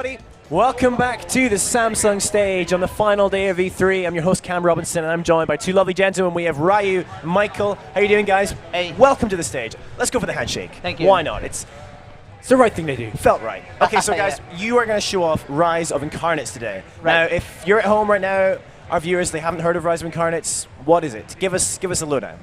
Everybody, welcome back to the Samsung stage on the final day of E3. I'm your host Cam Robinson and I'm joined by two lovely gentlemen. We have Ryu, Michael. How you doing, guys? Hey. Welcome to the stage. Let's go for the handshake. Thank you. Why not? It's the right thing to do. Felt right. Okay, so guys, Yeah. you are going to show off Rise of Incarnates today. Right. Now, if you're at home right now, our viewers, they haven't heard of Rise of Incarnates. What is it? Give us a lowdown.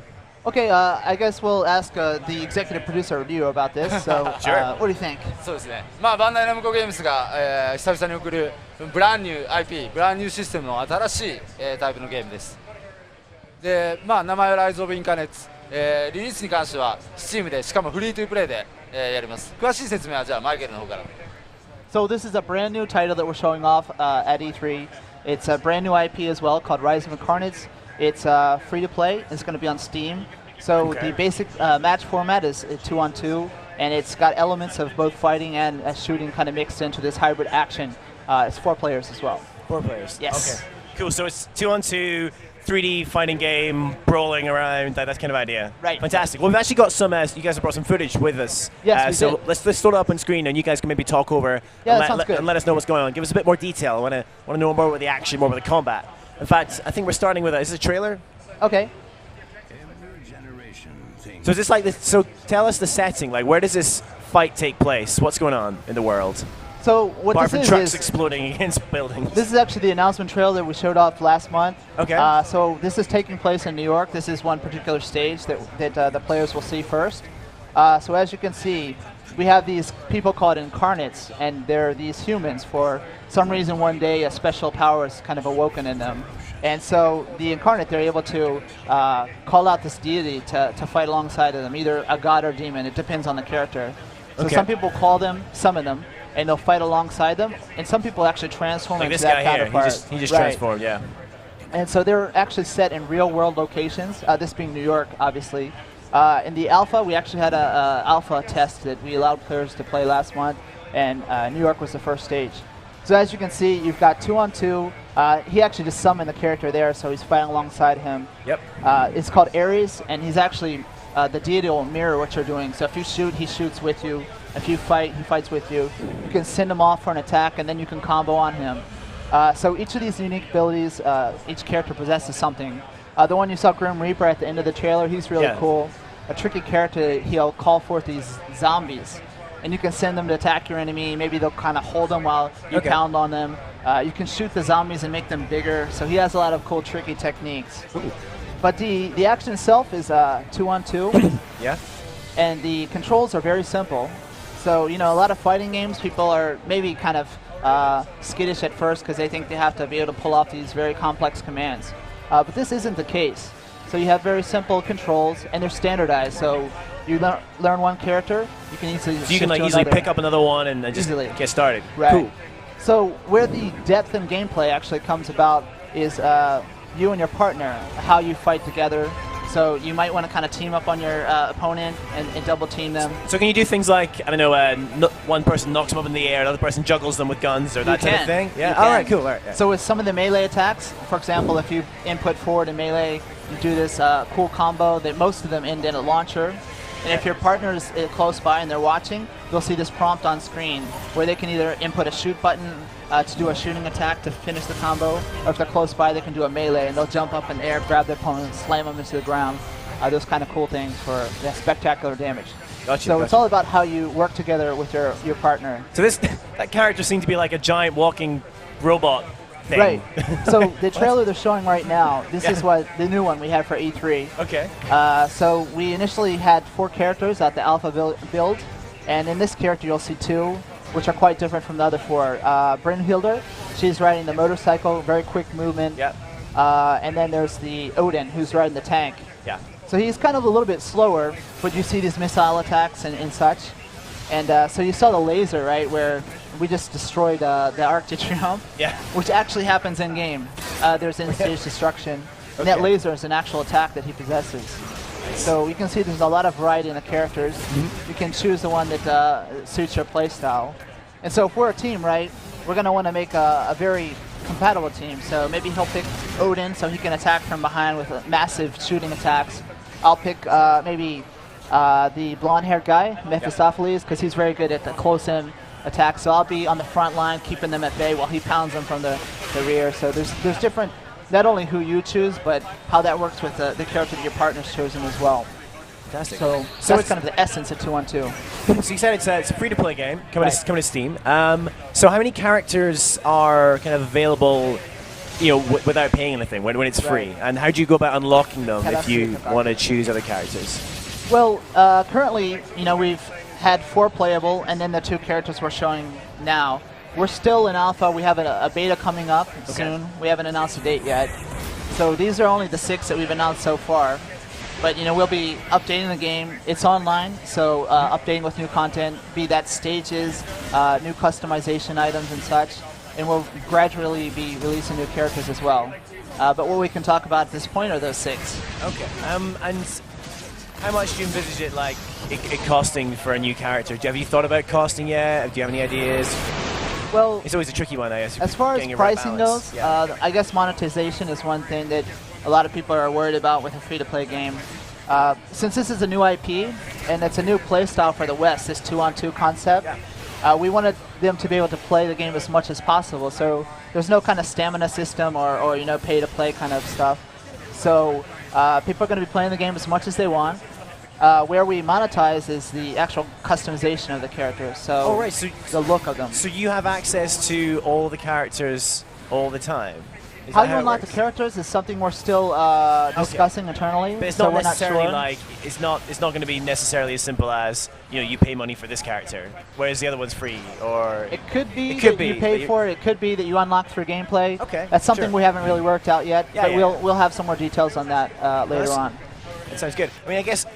Okay, I guess we'll ask the executive producer Ryu about this. So, Sure. What do you think? そうですね。まあバンダイナムコゲームズが、久々に送るブランニュー IP、ブランニューシステムの新しい、タイプのゲームです。で、まあ名前は Rise of Incarnates、リリースに関しては Steam でしかもフリートゥープレイで、やります。詳しい説明はじゃあマイケルの方から。So this is a brand new title that we're showing off at E3. It's a brand new IP as well called Rise of Incarnates. It's free to play. It's going to be on Steam. So Okay. the basic match format is 2-on-2, and it's got elements of both fighting and shooting kind of mixed into this hybrid action. It's 4 players as well. 4 players. Yes. Okay. Cool. So it's 2-on-2, 3D fighting game, brawling around, that kind of idea. Right. Fantastic. Well, we've actually got some. You guys have brought some footage with us. Yes, we so did. let's throw it up on screen, and you guys can maybe talk over. Yeah, and that sounds good. And let us know what's going on. Give us a bit more detail. I want to know more about the action, more about the combat. In fact, I think we're starting with is this a trailer? Okay. So is this like this? So tell us the setting. Like, where does this fight take place? What's going on in the world? So what Apart this from trucks is exploding against buildings. this is actually the announcement trailer that we showed off last month. Okay. So this is taking place in New York. This is one particular stage that the players will see first. So as you can see, we have these people called incarnates, and they're these humans. For some reason, one day a special power is kind of awoken in them. And so the incarnate, they're able to call out this deity to fight alongside of them, either a god or demon. It depends on the character. So Okay. some people call them, summon them, and they'll fight alongside them. And some people actually transform Like into this that guy here. counterpart. He just Right. transformed. Yeah. And so they're actually set in real-world locations, this being New York, obviously. In the alpha, we actually had a alpha test that we allowed players to play last month, and New York was the first stage. So as you can see, you've got 2-on-2. He actually just summoned the character there, so he's fighting alongside him. Yep. It's called Ares, and he's actually, the deity will mirror what you're doing. So if you shoot, he shoots with you. If you fight, he fights with you. You can send him off for an attack, and then you can combo on him. So each of these unique abilities, each character possesses something. The one you saw, Grim Reaper, at the end of the trailer, he's really Yeah. cool. A tricky character, he'll call forth these zombies. And you can send them to attack your enemy. Maybe they'll kind of hold them while you Okay. pound on them. You can shoot the zombies and make them bigger. So he has a lot of cool, tricky techniques. But the action itself is 2-on-2. Yeah. And the controls are very simple. So, you know, a lot of fighting games, people are maybe kind of skittish at first because they think they have to be able to pull off these very complex commands. But this isn't the case. So you have very simple controls, and they're standardized. So you learn one character, you can easily So you can like easily pick up another one and just Easily. get started. Right. Cool. So where the depth in gameplay actually comes about is you and your partner, how you fight together. So you might want to kind of team up on your opponent and double team them. So can you do things like, I don't know, one person knocks them up in the air, another person juggles them with guns or that type of thing? Yeah. You All right. can. Cool. All right. Yeah. So with some of the melee attacks, for example, if you input forward in melee, you do this cool combo that most of them end in a launcher. And if your partner is close by and they're watching, they'll see this prompt on screen where they can either input a shoot button to do a shooting attack to finish the combo, or if they're close by, they can do a melee and they'll jump up in the air, grab their opponent, slam them into the ground. Those kind of cool things for spectacular damage. Gotcha, So it's gotcha. all about how you work together with your partner. So that character seemed to be like a giant walking robot thing. Right. So the trailer they're showing right now, this is what the new one we had for E3. Okay. So we initially had 4 characters at the alpha build, and in this character you'll see 2, which are quite different from the other 4. Brynhilde, she's riding the motorcycle, very quick movement. Yeah. And then there's the Odin, who's riding the tank. Yeah. So he's kind of a little bit slower, but you see these missile attacks and such. And so you saw the laser, right, where we just destroyed the Arc de Triomphe, Yeah. which actually happens in-game. There's in-stage destruction. And that Okay. laser is an actual attack that he possesses. So you can see there's a lot of variety in the characters. You can choose the one that suits your playstyle. And so if we're a team, right, we're going to want to make a very compatible team. So maybe he'll pick Odin so he can attack from behind with massive shooting attacks. I'll pick maybe the blonde-haired guy, Mephistopheles, because he's very good at the close-in attacks. So I'll be on the front line, keeping them at bay while he pounds them from the rear. So there's different, not only who you choose, but how that works with the character that your partner's chosen as well. Fantastic. So that's kind of the essence of 2-on-2. So you said it's a free-to-play game coming to Steam. So how many characters are kind of available, without paying anything when it's free? And how do you go about unlocking them if you want to choose other characters? Well, currently, we've had 4 playable, and then the 2 characters we're showing now. We're still in alpha. We have a beta coming up soon. We haven't announced a date yet. So these are only the 6 that we've announced so far. But we'll be updating the game. It's online, so updating with new content, be that stages, new customization items and such, and we'll gradually be releasing new characters as well. But what we can talk about at this point are those 6. Okay. And how much do you envisage it costing for a new character? Have you thought about costing yet? Do you have any ideas? Well, it's always a tricky one, I guess. As far as pricing goes, I guess monetization is one thing that a lot of people are worried about with a free-to-play game. Since this is a new IP, and it's a new playstyle for the West, this 2-on-2 concept, we wanted them to be able to play the game as much as possible. So there's no kind of stamina system or pay-to-play kind of stuff. So people are going to be playing the game as much as they want. Where we monetize is the actual customization of the characters, so, so the look of them. So you have access to all the characters all the time? How you unlock the characters is something we're still discussing internally. But it's so not necessarily not sure. it's not going to be necessarily as simple as you pay money for this character, whereas the other one's free, or it could be that you pay for it. It could be that you unlock through gameplay. Okay, that's something we haven't really worked out yet. Yeah, but we'll have some more details on that later on. That sounds good. I mean, I guess.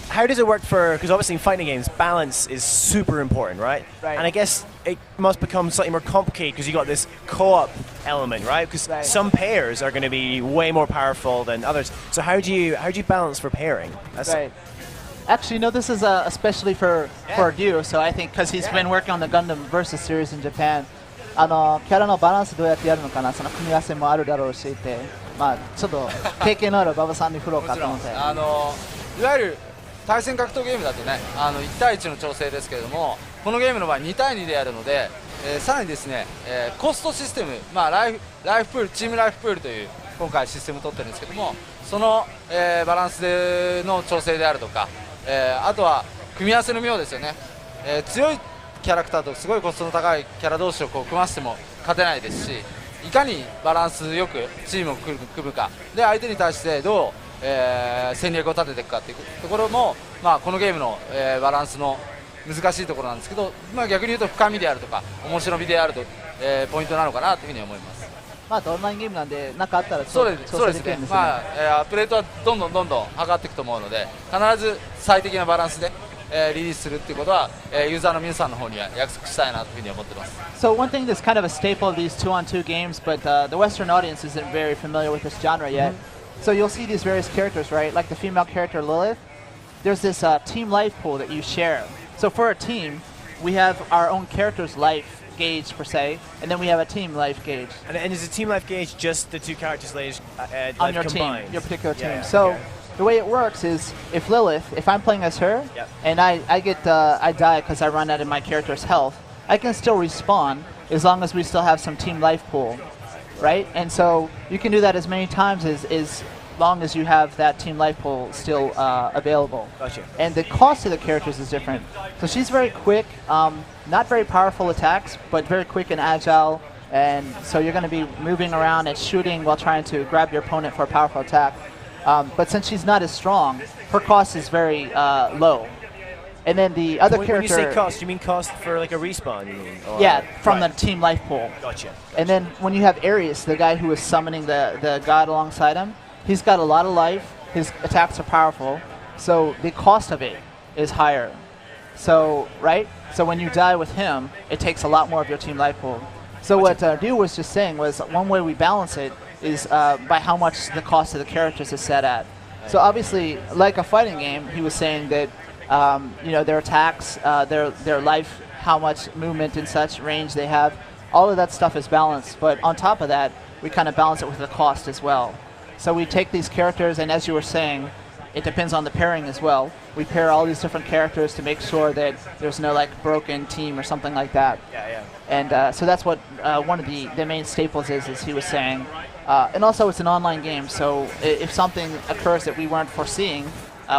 How does it work because obviously in fighting games, balance is super important, right? Right. And I guess it must become slightly more complicated because you got this co-op element, right? Because some pairs are going to be way more powerful than others. So how do you balance for pairing? Right. Actually, this is especially for Ryu. So I think because he's been working on the Gundam Versus series in Japan, キャラのバランスどうやってやるのかな、その組み合わせもあるだろうしって、ちょっと経験のある馬場さんに振ろうかと思って。いわゆる対戦格闘ゲームだとね、1対1の調整ですけれども、このゲームの場合2対2でやるので、さらにですね、コストシステム、ライフプール、チームライフプールという今回システムを取ってるんですけども、その、バランスでの調整であるとか、あとは組み合わせの妙ですよね、強いキャラクターとすごいコストの高いキャラ同士を組ませても勝てないですし、いかにバランスよくチームを組むかで相手に対してどう戦略を立てていくかというところも、このゲームの、バランスの難しいところなんですけど、逆に言うと深みであるとか面白みであると、ポイントなのかなというふうに思います。オンラインゲームなんで何かあったらそうですね。アップデートはどんどん上がっていくと思うので、必ず最適なバランスで、リリースするっていうことは、ユーザーの皆さんの方には約束したいなというふうに思ってます。So one thing that's kind of a staple of these 2-on-2 games, but the Western audience isn't very familiar with this genre yet. So you'll see these various characters, right? Like the female character Lilith. There's this team life pool that you share. So for a team, we have our own character's life gauge per se, and then we have a team life gauge. And is the team life gauge just the 2 characters' lives on your combined? Team, your particular team. So the way it works is if I'm playing as her, and I die because I run out of my character's health, I can still respawn as long as we still have some team life pool. Right, and so you can do that as many times as long as you have that team life pool still available. Gotcha. And the cost of the characters is different. So she's very quick, not very powerful attacks, but very quick and agile. And so you're going to be moving around and shooting while trying to grab your opponent for a powerful attack. But since she's not as strong, her cost is very low. And then the other character... When you say cost, you mean cost for like a respawn, you mean? Yeah, from the team life pool. Gotcha. And then when you have Arius, the guy who is summoning the god alongside him, he's got a lot of life, his attacks are powerful, so the cost of it is higher. So, right? So when you die with him, it takes a lot more of your team life pool. So what Ryu was just saying was one way we balance it is by how much the cost of the characters is set at. So obviously, like a fighting game, he was saying that their attacks, their life, how much movement and such range they have, all of that stuff is balanced. But on top of that, we kind of balance it with the cost as well. So we take these characters, and as you were saying, it depends on the pairing as well. We pair all these different characters to make sure that there's no like broken team or something like that. Yeah. And so that's what one of the main staples is, as he was saying. And also it's an online game, so if something occurs that we weren't foreseeing,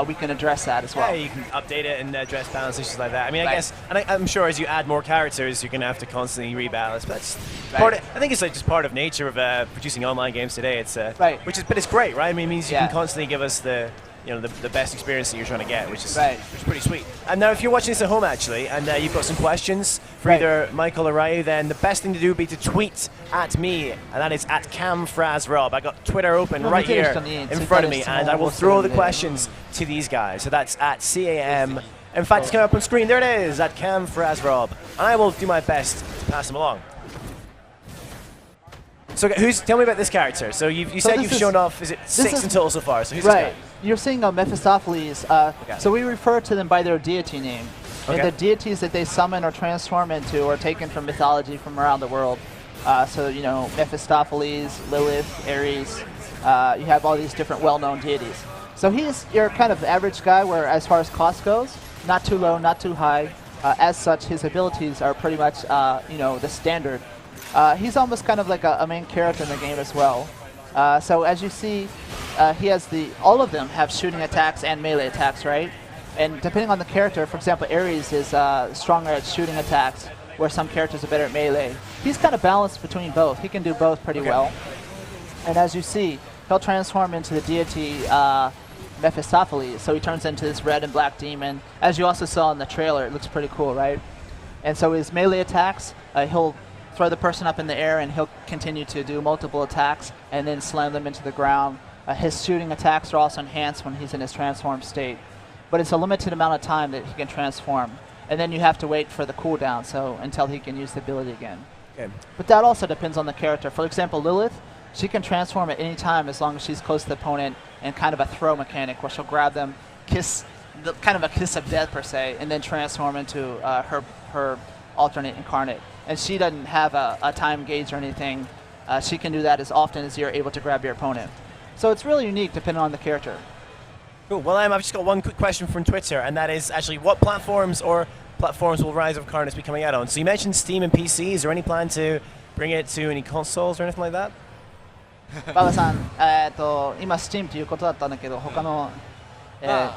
we can address that as well. Yeah, you can update it and address balance issues like that. I mean, I Right. guess, and I'm sure as you add more characters, you're going to have to constantly rebalance. But that's Right. part of, I think it's like just part of nature of producing online games today. It's Right. but it's great, right? I mean, it means you Yeah. can constantly give us the best experience that you're trying to get, which is Right. pretty sweet. And now, if you're watching this at home, actually, and you've got some questions for Right. either Michael or Ryu, then the best thing to do would be to tweet at me, and that is at CamFrazRob. I got Twitter open right here in front of me, and I will throw the questions to these guys. So that's at CAM. In fact, it's coming up on screen. There it is, at CamFrazRob. And I will do my best to pass them along. So tell me about this character. So you So said this you've is- shown off, is it this 6 is- in total so far? So who's this Right. guy? You're seeing Mephistopheles. So we refer to them by their deity name. Okay. And the deities that they summon or transform into are taken from mythology from around the world. So, Mephistopheles, Lilith, Ares. You have all these different well-known deities. So he's your kind of average guy where, as far as cost goes, not too low, not too high. As such, his abilities are pretty much, the standard. He's almost kind of like a main character in the game as well. So as you see, he has all of them have shooting attacks and melee attacks, right? And depending on the character, for example, Ares is stronger at shooting attacks, where some characters are better at melee. He's kind of balanced between both. He can do both pretty well. And as you see, he'll transform into the deity Mephistopheles. So he turns into this red and black demon. As you also saw in the trailer, it looks pretty cool, right? And so his melee attacks, he'll throw the person up in the air and he'll continue to do multiple attacks and then slam them into the ground. His shooting attacks are also enhanced when he's in his transformed state. But it's a limited amount of time that he can transform. And then you have to wait for the cooldown, so until he can use the ability again. Okay. But that also depends on the character. For example, Lilith, she can transform at any time as long as she's close to the opponent, and kind of a throw mechanic where she'll grab them, kind of a kiss of death per se, and then transform into her alternate incarnate. And she doesn't have a time gauge or anything. She can do that as often as you're able to grab your opponent. So it's really unique depending on the character. Cool. Well, I've just got one quick question from Twitter, and that is actually what platforms will Rise of Incarnates be coming out on? So you mentioned Steam and PC. Is there any plan to bring it to any consoles or anything like that? 馬場さん、今 Steam ということだったんだけど、他の、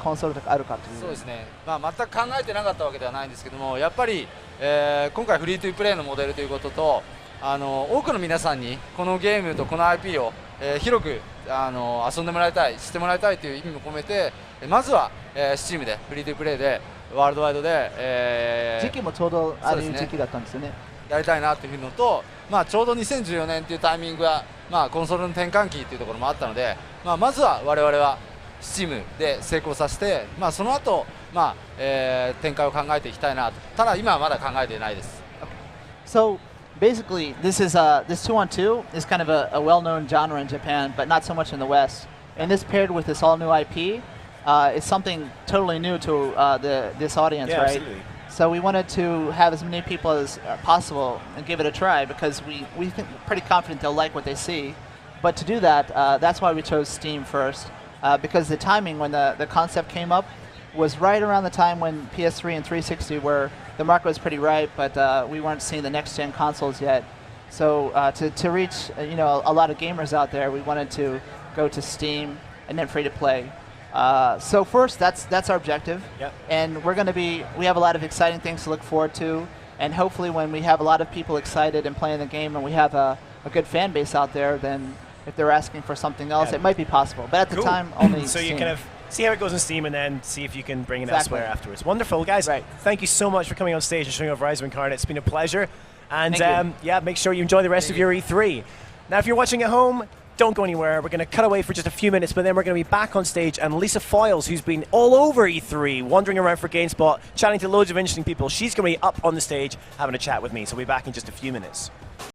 コンソールとかあるかという。そうですね、全く考えてなかったわけではないんですけども、やっぱり、今回フリートゥープレイのモデルということと、多くの皆さんにこのゲームとこの IP を、広く遊んでもらいたい、知ってもらいたいという意味も込めて、まずは、Steam でフリートゥープレイでワールドワイドで、時期もちょうどある時期だったんですよね。やりたいなというのと、ちょうど2014年というタイミングが、コンソールの転換期というところもあったので、まずは我々は Steam で成功させて、その後、展開を考えていきたいなと。ただ今はまだ考えていないです。So basically, this 2-on-2 is kind of a well-known genre in Japan, but not so much in the West. And this paired with this all-new IP is something totally new to this audience, Yeah, right? absolutely. So we wanted to have as many people as possible and give it a try because we think pretty confident they'll like what they see. But to do that, that's why we chose Steam first, because the timing when the concept came up was right around the time when PS3 and 360 were, the market was pretty ripe, but we weren't seeing the next-gen consoles yet. So to reach a lot of gamers out there, we wanted to go to Steam and then free-to-play. So first, that's our objective, Yep. and we have a lot of exciting things to look forward to, and hopefully when we have a lot of people excited and playing the game and we have a good fan base out there, then if they're asking for something else, Yeah. it might be possible. But at the Cool. time, only So you Steam. kind of see how it goes on Steam and then see if you can bring it Exactly. elsewhere afterwards. Wonderful, guys. Right. Thank you so much for coming on stage and showing off Rise of Incarnates. It's been a pleasure. And Thank yeah, make sure you enjoy the rest of your E3. Now, if you're watching at home, don't go anywhere. We're going to cut away for just a few minutes, but then we're going to be back on stage. And Lisa Foyles, who's been all over E3, wandering around for GameSpot, chatting to loads of interesting people, she's going to be up on the stage having a chat with me. So we'll be back in just a few minutes.